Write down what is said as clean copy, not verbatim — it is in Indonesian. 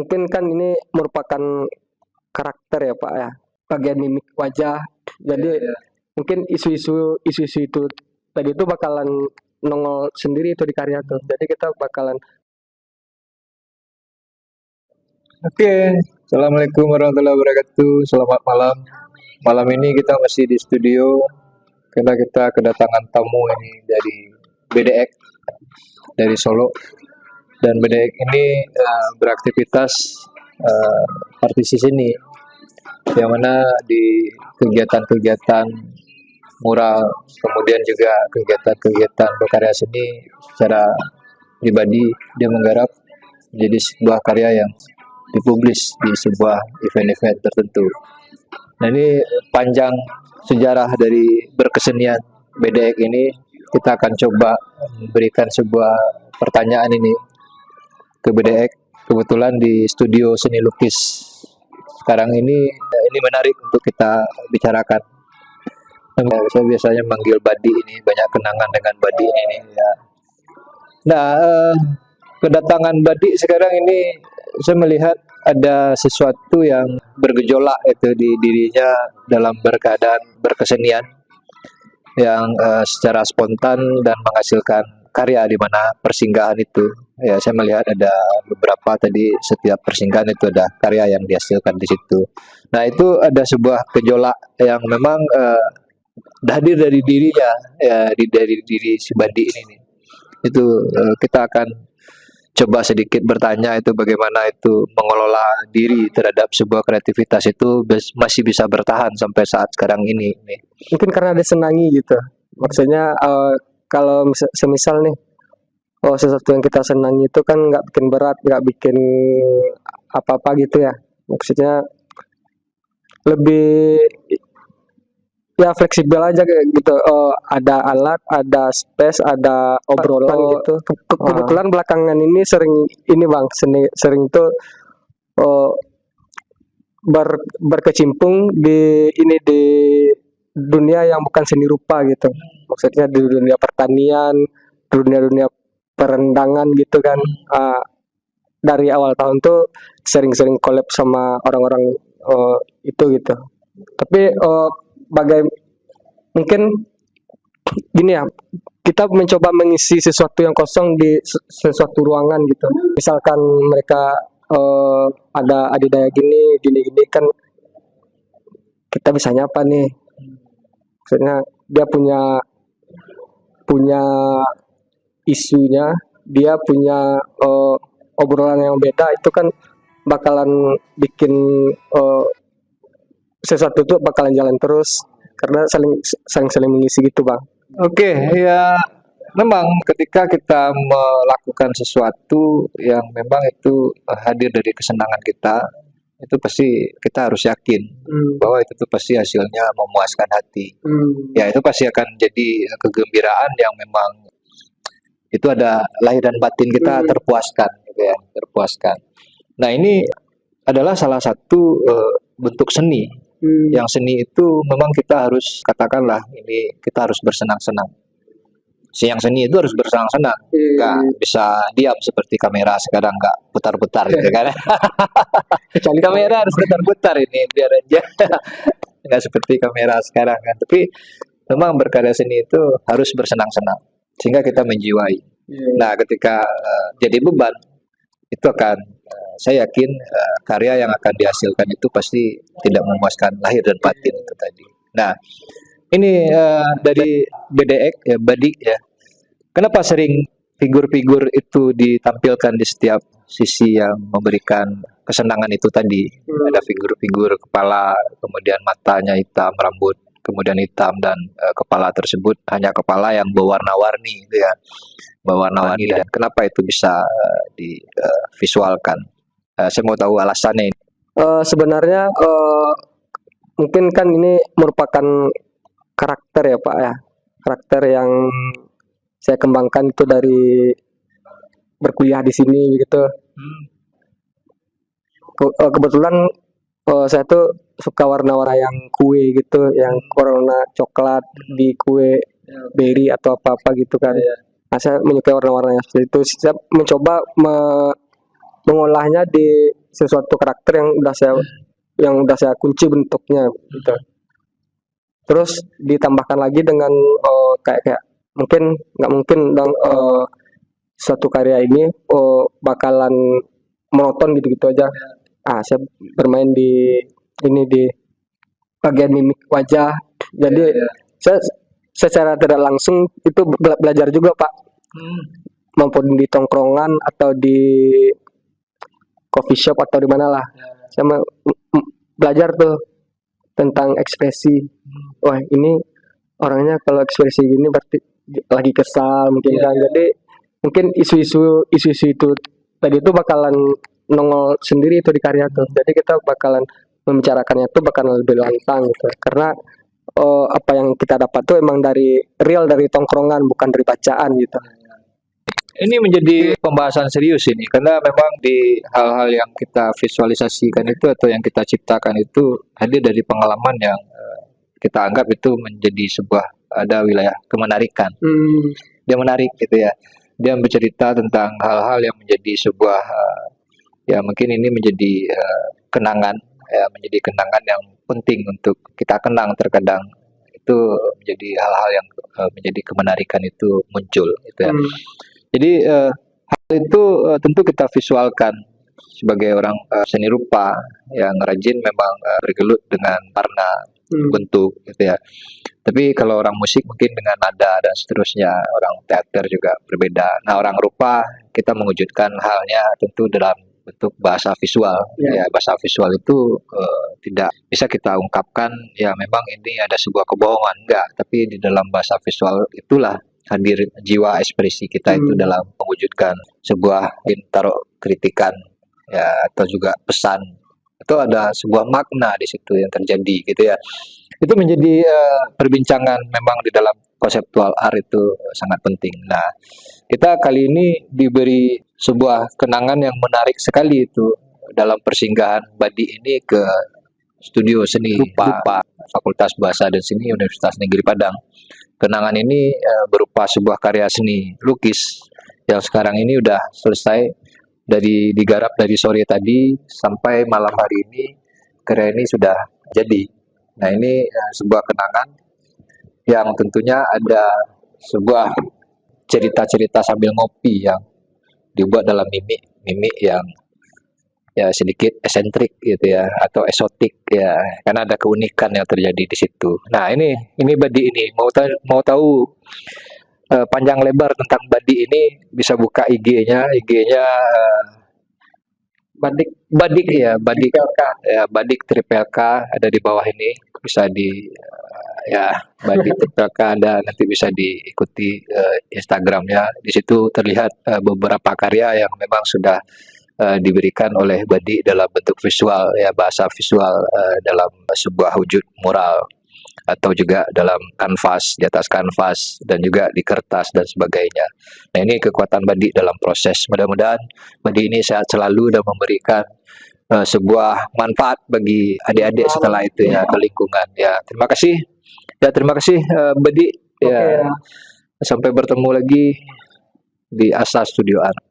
Mungkin kan ini merupakan karakter ya Pak ya, bagian mimik wajah. Jadi mungkin isu-isu itu tadi itu bakalan nongol sendiri itu di karya tuh. Jadi kita bakalan Oke, Assalamualaikum warahmatullahi wabarakatuh. Selamat malam. Malam ini kita masih di studio karena kita kedatangan tamu ini dari BDX dari Solo. Dan BDX ini beraktivitas artis seni, yang mana di kegiatan-kegiatan mural, kemudian juga kegiatan-kegiatan berkarya seni secara pribadi dia menggarap menjadi sebuah karya yang dipublis di sebuah event-event tertentu. Nah, ini panjang sejarah dari berkesenian BDX ini. Kita akan coba memberikan sebuah pertanyaan ini ke BDX. Kebetulan di studio seni lukis sekarang ini menarik untuk kita bicarakan. Saya biasanya manggil Badi, ini banyak kenangan dengan Badi ini ya. Nah, kedatangan Badi sekarang ini saya melihat ada sesuatu yang bergejolak itu di dirinya dalam berkeadaan berkesenian yang secara spontan dan menghasilkan karya di mana persinggahan itu ya, saya melihat ada beberapa tadi, setiap persinggahan itu ada karya yang dihasilkan di situ. Nah, itu ada sebuah gejolak yang memang hadir dari dirinya ya, dari diri si Badi ini nih. Itu kita akan coba sedikit bertanya itu bagaimana itu mengelola diri terhadap sebuah kreativitas itu masih bisa bertahan sampai saat sekarang ini. mungkin karena disenangi gitu. Maksudnya kalau semisal nih, sesuatu yang kita senangi itu kan nggak bikin berat, nggak bikin apa-apa gitu ya. Maksudnya lebih ya fleksibel aja kayak gitu. Ada alat, ada space, ada obrolan gitu. Kebetulan belakangan ini sering ini Bang, sering tuh berkecimpung di dunia yang bukan seni rupa gitu. Maksudnya di dunia pertanian, dunia perendangan gitu kan. Dari awal tahun tuh sering-sering collab sama orang-orang itu gitu. Tapi mungkin gini ya, kita mencoba mengisi sesuatu yang kosong di sesuatu ruangan gitu. Misalkan mereka ada adidaya gini kan, kita bisa nyapa nih. Maksudnya dia punya isunya, dia punya obrolan yang beda, itu kan bakalan bikin sesuatu itu bakalan jalan terus karena saling mengisi gitu Bang. Oke, ya memang ketika kita melakukan sesuatu yang memang itu hadir dari kesenangan kita, itu pasti kita harus yakin bahwa itu tuh pasti hasilnya memuaskan hati. Ya, itu pasti akan jadi kegembiraan yang memang itu ada lahir dan batin kita terpuaskan gitu ya, terpuaskan. Nah, ini adalah salah satu bentuk seni. Yang seni itu memang kita harus katakanlah ini kita harus bersenang-senang. Yang seni itu harus bersenang-senang, nggak bisa diam seperti kamera sekarang, nggak putar-putar gitu kan. Kecuali kamera harus putar-putar ini biar aja nggak seperti kamera sekarang kan. Tapi memang berkarya seni itu harus bersenang-senang sehingga kita menjiwai. Nah, ketika jadi beban itu akan saya yakin karya yang akan dihasilkan itu pasti tidak memuaskan lahir dan batin itu tadi. Nah, ini dari BDX ya, Badi ya. Kenapa sering figur-figur itu ditampilkan di setiap sisi yang memberikan kesenangan itu tadi? Ada figur-figur kepala, kemudian matanya hitam, rambut kemudian hitam, dan kepala tersebut hanya kepala yang berwarna-warni gitu ya. Berwarna-warni, dan kenapa itu bisa divisualkan? Saya mau tahu alasannya ini. Sebenarnya mungkin kan ini merupakan karakter ya Pak ya, karakter yang saya kembangkan itu dari berkuliah di sini gitu. Kebetulan saya tuh suka warna-warna yang kue gitu, yang warna coklat di kue berry atau apa-apa gitu kan. Nah, saya menyukai warna-warna yang seperti itu. Saya mencoba mengolahnya di sesuatu karakter yang udah saya kunci bentuknya gitu. Terus ditambahkan lagi dengan kayak mungkin nggak mungkin dong suatu karya ini bakalan monoton gitu-gitu aja. Saya bermain di ini di bagian mimik wajah. Jadi saya secara tidak langsung itu belajar juga, Pak. Maupun di tongkrongan atau di coffee shop atau di mana lah. Saya belajar tuh tentang ekspresi. Wah, ini orangnya kalau ekspresi gini berarti lagi kesal mungkin kan. Jadi mungkin isu-isu itu tadi itu bakalan nongol sendiri itu di karya tuh. Jadi kita bakalan membicarakannya tuh bakalan lebih lantang gitu. Karena apa yang kita dapat tuh emang dari real, dari tongkrongan, bukan dari bacaan gitu. Ini menjadi pembahasan serius ini, karena memang di hal-hal yang kita visualisasikan itu atau yang kita ciptakan itu hadir dari pengalaman yang kita anggap itu menjadi sebuah ada wilayah kemenarikan. Dia menarik gitu ya. Dia bercerita tentang hal-hal yang menjadi sebuah ya mungkin ini menjadi kenangan, ya menjadi kenangan yang penting untuk kita kenang terkadang. Itu menjadi hal-hal yang menjadi kemenarikan itu muncul gitu ya. Jadi hal itu tentu kita visualkan sebagai orang seni rupa yang rajin memang bergelut dengan warna, bentuk gitu ya. Tapi kalau orang musik mungkin dengan nada dan seterusnya, orang teater juga berbeda. Nah, orang rupa kita mewujudkan halnya tentu dalam bentuk bahasa visual. Ya, bahasa visual itu tidak bisa kita ungkapkan ya memang ini ada sebuah kebohongan, enggak, tapi di dalam bahasa visual itulah hadir jiwa ekspresi kita itu dalam mewujudkan sebuah taruh kritikan ya atau juga pesan, itu ada sebuah makna di situ yang terjadi gitu ya. Itu menjadi perbincangan memang di dalam konseptual art itu sangat penting. Nah, kita kali ini diberi sebuah kenangan yang menarik sekali itu dalam persinggahan Badi ini ke Studio Seni Rupa Fakultas Bahasa dan Seni Universitas Negeri Padang. Kenangan ini berupa sebuah karya seni lukis yang sekarang ini udah selesai digarap dari sore tadi sampai malam hari ini karya ini sudah jadi. Nah, ini sebuah kenangan yang tentunya ada sebuah cerita-cerita sambil ngopi yang dibuat dalam mimik yang ya sedikit esentrik gitu ya atau esotik ya, karena ada keunikan yang terjadi di situ. Nah, ini Badi ini mau tahu panjang lebar tentang Badi ini bisa buka IG-nya Badik ya, Badik Triple K ada di bawah ini, bisa di ya Badik Triple K, Anda nanti bisa diikuti Instagramnya. Di situ terlihat beberapa karya yang memang sudah diberikan oleh Badi dalam bentuk visual ya, bahasa visual dalam sebuah wujud mural atau juga dalam kanvas, di atas kanvas dan juga di kertas dan sebagainya. Nah, ini kekuatan Badi dalam proses. Mudah-mudahan Badi ini sehat selalu dan memberikan sebuah manfaat bagi adik-adik setelah itu ya ke lingkungan ya. Terima kasih Badi ya. Sampai bertemu lagi di Asa Studio Art.